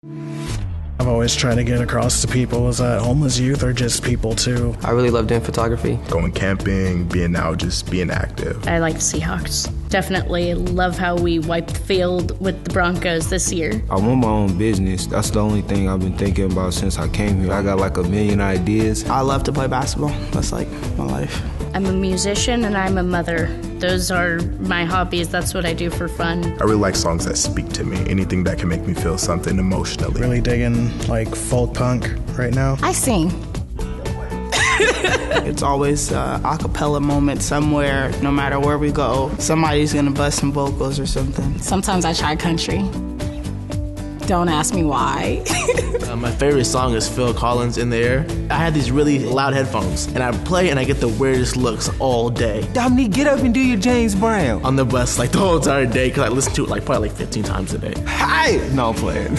I've always tried to get across to people is that homeless youth are just people too. I really love doing photography. Going camping, being out, just being active. I like the Seahawks. Definitely love how we wiped the field with the Broncos this year. I want my own business. That's the only thing I've been thinking about since I came here. I got like a million ideas. I love to play basketball. That's like my life. I'm a musician and I'm a mother. Those are my hobbies. That's what I do for fun. I really like songs that speak to me. Anything that can make me feel something emotionally. Really digging like folk punk right now. I sing. It's always a cappella moment somewhere, no matter where we go. Somebody's gonna bust some vocals or something. Sometimes I try country. Don't ask me why. My favorite song is Phil Collins' In the Air. I had these really loud headphones, and I play and I get the weirdest looks all day. Dominique, get up and do your James Brown. On the bus, like the whole entire day, because I listen to it like probably like 15 times a day. Hi! No, I'm playing.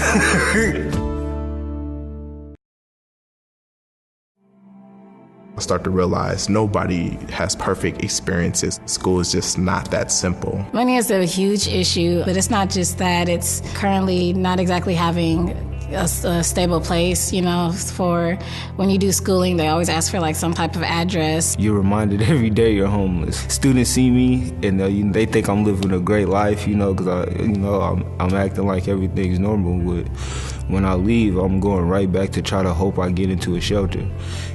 I start to realize nobody has perfect experiences. School is just not that simple. Money is a huge issue, but it's not just that. It's currently not exactly having a stable place, you know, for when you do schooling, they always ask for like some type of address. You're reminded every day you're homeless. Students see me and they think I'm living a great life, you know, because I'm acting like everything's normal. But when I leave, I'm going right back to try to hope I get into a shelter.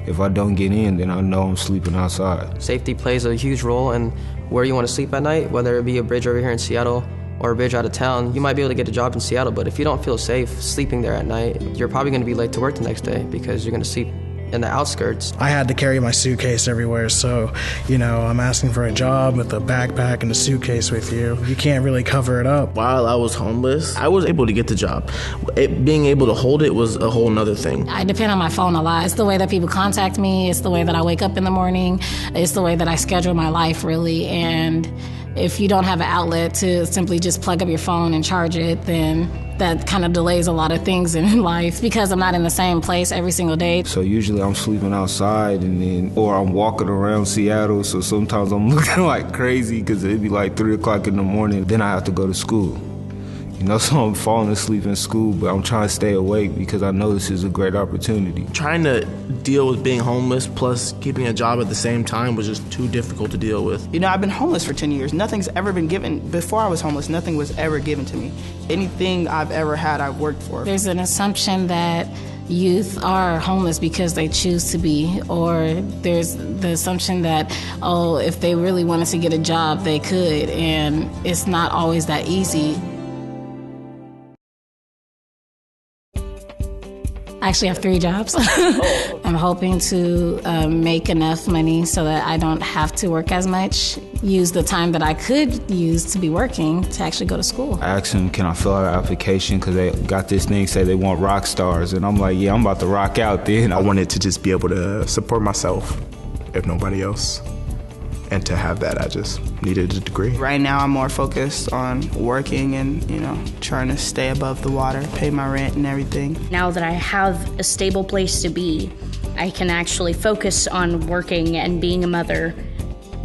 If I don't get in, then I know I'm sleeping outside. Safety plays a huge role in where you want to sleep at night, whether it be a bridge over here in Seattle or a bridge out of town. You might be able to get a job in Seattle, but if you don't feel safe sleeping there at night, you're probably going to be late to work the next day because you're going to sleep in the outskirts. I had to carry my suitcase everywhere, so, you know, I'm asking for a job with a backpack and a suitcase with you. You can't really cover it up. While I was homeless, I was able to get the job. Being able to hold it was a whole nother thing. I depend on my phone a lot. It's the way that people contact me. It's the way that I wake up in the morning. It's the way that I schedule my life, really. And if you don't have an outlet to simply just plug up your phone and charge it, then that kind of delays a lot of things in life because I'm not in the same place every single day. So usually I'm sleeping outside or I'm walking around Seattle, so sometimes I'm looking like crazy because it'd be like 3 o'clock in the morning, then I have to go to school. You know, so I'm falling asleep in school, but I'm trying to stay awake because I know this is a great opportunity. Trying to deal with being homeless plus keeping a job at the same time was just too difficult to deal with. You know, I've been homeless for 10 years. Nothing's ever been given. Before I was homeless, nothing was ever given to me. Anything I've ever had, I've worked for. There's an assumption that youth are homeless because they choose to be, or there's the assumption that, oh, if they really wanted to get a job, they could, and it's not always that easy. I actually have 3 jobs. I'm hoping to make enough money so that I don't have to work as much, use the time that I could use to be working to actually go to school. I asked them, can I fill out an application? Because they got this thing, say they want rock stars. And I'm like, yeah, I'm about to rock out then. I wanted to just be able to support myself, if nobody else. And to have that, I just needed a degree. Right now, I'm more focused on working and, you know, trying to stay above the water, pay my rent and everything. Now that I have a stable place to be, I can actually focus on working and being a mother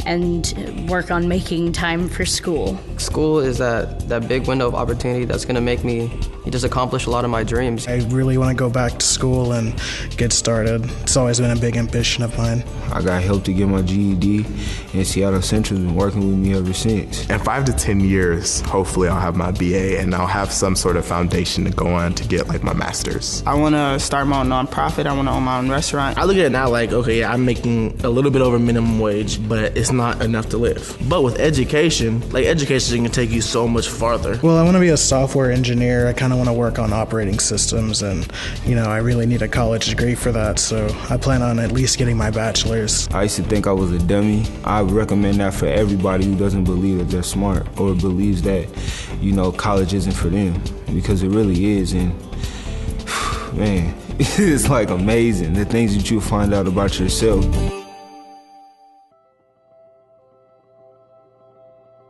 and work on making time for school. School is that big window of opportunity that's going to make me just accomplish a lot of my dreams. I really want to go back to school and get started. It's always been a big ambition of mine. I got help to get my GED, and Seattle Central's been working with me ever since. In 5 to 10 years, hopefully I'll have my BA and I'll have some sort of foundation to go on to get like my master's. I want to start my own nonprofit. I want to own my own restaurant. I look at it now like, okay, yeah, I'm making a little bit over minimum wage, but it's not enough to live. But with education, like education can take you so much farther. Well, I want to be a software engineer. I kind of want to work on operating systems, and you know, I really need a college degree for that, so I plan on at least getting my bachelor's. I used to think I was a dummy. I recommend that for everybody who doesn't believe that they're smart or believes that, you know, college isn't for them, because it really is. And man, it's like amazing the things that you find out about yourself.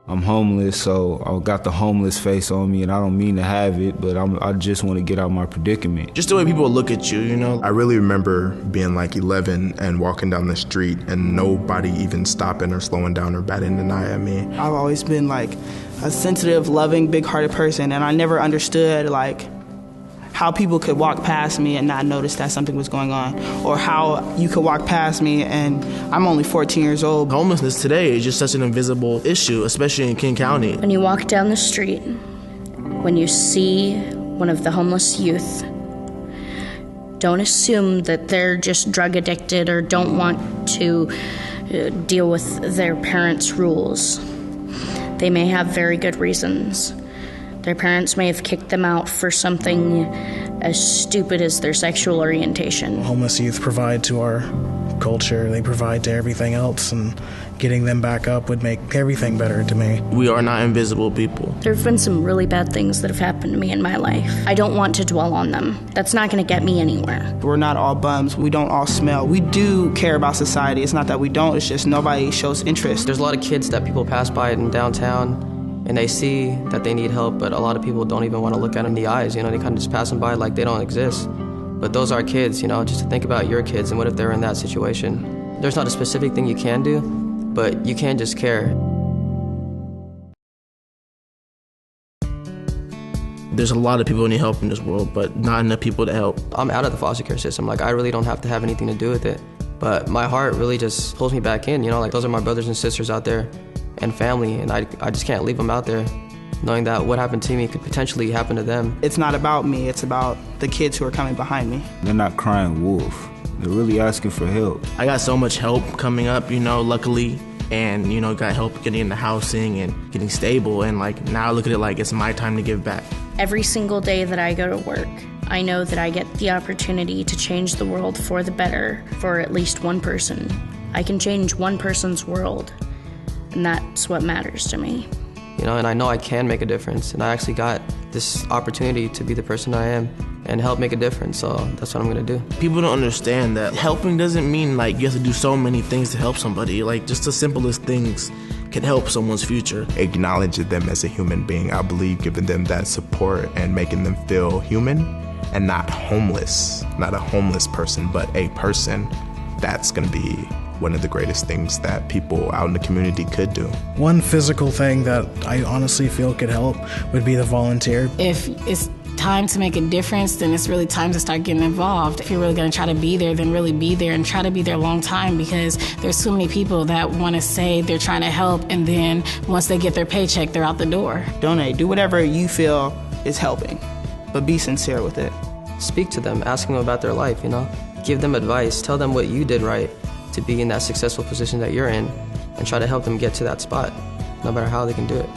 I'm homeless, so I got the homeless face on me, and I don't mean to have it, but I just want to get out of my predicament. Just the way people look at you, you know? I really remember being like 11 and walking down the street and nobody even stopping or slowing down or batting an eye at me. I've always been like a sensitive, loving, big-hearted person, and I never understood like how people could walk past me and not notice that something was going on, or how you could walk past me and I'm only 14 years old. Homelessness today is just such an invisible issue, especially in King County. When you walk down the street, when you see one of the homeless youth, don't assume that they're just drug addicted or don't want to deal with their parents' rules. They may have very good reasons. Their parents may have kicked them out for something as stupid as their sexual orientation. Homeless youth provide to our culture, they provide to everything else, and getting them back up would make everything better to me. We are not invisible people. There have been some really bad things that have happened to me in my life. I don't want to dwell on them. That's not going to get me anywhere. We're not all bums. We don't all smell. We do care about society. It's not that we don't. It's just nobody shows interest. There's a lot of kids that people pass by in downtown and they see that they need help, but a lot of people don't even want to look at them in the eyes. They kind of just pass them by like they don't exist. But those are kids, just to think about your kids and what if they're in that situation. There's not a specific thing you can do, but you can just care. There's a lot of people who need help in this world, but not enough people to help. I'm out of the foster care system. I really don't have to have anything to do with it. But my heart really just pulls me back in. Those are my brothers and sisters out there and family, and I just can't leave them out there knowing that what happened to me could potentially happen to them. It's not about me, it's about the kids who are coming behind me. They're not crying wolf. They're really asking for help. I got so much help coming up, luckily, and, got help getting into housing and getting stable, and, now I look at it like it's my time to give back. Every single day that I go to work, I know that I get the opportunity to change the world for the better for at least one person. I can change one person's world, and that's what matters to me. And I know I can make a difference, and I actually got this opportunity to be the person I am and help make a difference, so that's what I'm gonna do. People don't understand that helping doesn't mean you have to do so many things to help somebody. Just the simplest things can help someone's future. Acknowledging them as a human being, I believe giving them that support and making them feel human and not homeless, not a homeless person, but a person, that's gonna be one of the greatest things that people out in the community could do. One physical thing that I honestly feel could help would be the volunteer. If it's time to make a difference, then it's really time to start getting involved. If you're really going to try to be there, then really be there and try to be there a long time, because there's so many people that want to say they're trying to help, and then once they get their paycheck, they're out the door. Donate. Do whatever you feel is helping, but be sincere with it. Speak to them, ask them about their life, Give them advice, tell them what you did right to be in that successful position that you're in, and try to help them get to that spot, no matter how they can do it.